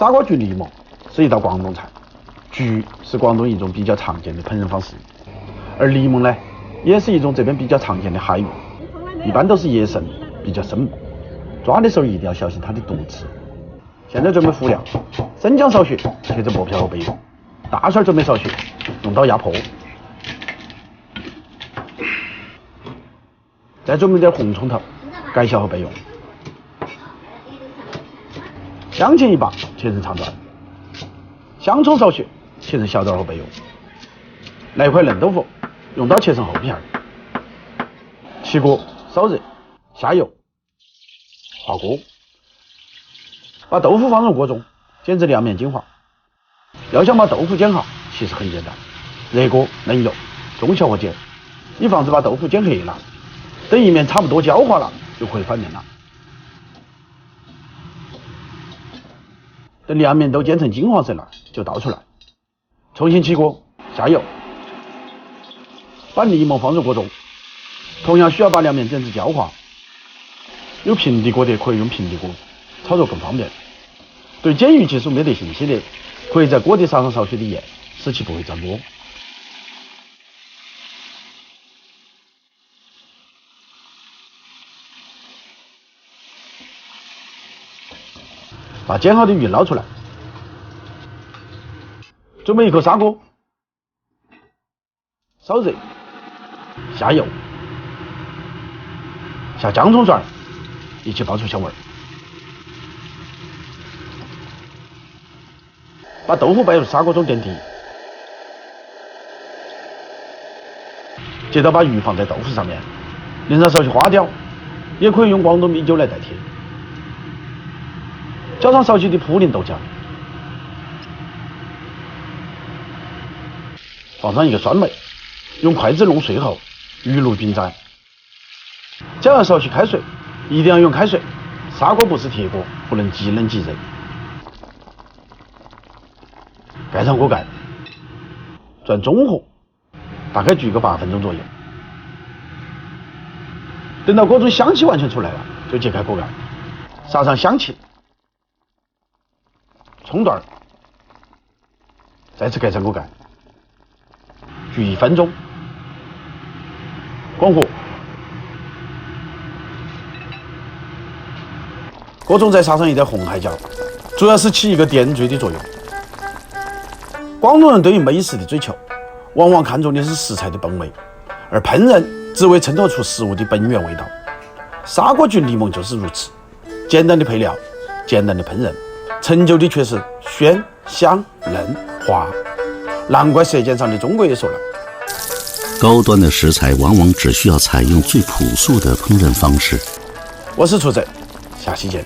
砂锅焗柠檬是一道广东菜，焗是广东一种比较常见的烹饪方式，而柠檬呢，也是一种这边比较常见的海鱼，一般都是野生，比较生猛，抓的时候一定要小心它的毒刺。现在准备辅料：生姜少许，切成薄片后备用；大蒜准备少许，用刀压破。再准备点红葱头，改小后备用。香芹一把，切成长段；香葱少许，切成小段后备用。来一块嫩豆腐，用刀切成厚片。起锅烧热，下油，滑锅，把豆腐放入锅中，煎至两面金黄。要想把豆腐煎好，其实很简单，热锅嫩油，中小火煎，以防止把豆腐煎黑了。等一面差不多焦化了，就可以翻面了。等两面都煎成金黄色了，就倒出来。重新起锅，下油，把柠檬放入锅中，同样需要把两面煎至焦化。有平底锅的可以用平底锅，炒作更方便。对煎鱼技术没得信心的，可以在锅底撒上少许的盐，使其不会粘锅。把煎好的鱼捞出来，准备一口砂锅，烧热，下油，下姜葱蒜，一起爆出香味儿。把豆腐摆入砂锅中垫底，接着把鱼放在豆腐上面，淋上少许花雕，也可以用广东米酒来代替。浇上少许的普林豆浆，放上一个酸梅，用筷子弄碎后，鱼露均沾。加上少许开水，一定要用开水，砂锅不是铁锅，不能即冷即热。盖上锅盖，转中火，大概焗个8分钟左右。等到锅中香气完全出来了，就揭开锅盖，撒上香芹、葱段，再次盖上锅盖，焗1分钟，关火。锅中再撒上一点红海椒，主要是起一个点缀的作用。广东人对于美食的追求，往往看重的是食材的本味，而烹饪只为衬托出食物的本源味道。砂锅焗柠檬就是如此，简单的配料，简单的烹饪，成就的却是鲜香嫩滑。难怪《舌尖上的中国》也说了，高端的食材往往只需要采用最朴素的烹饪方式。我是厨子，下期见。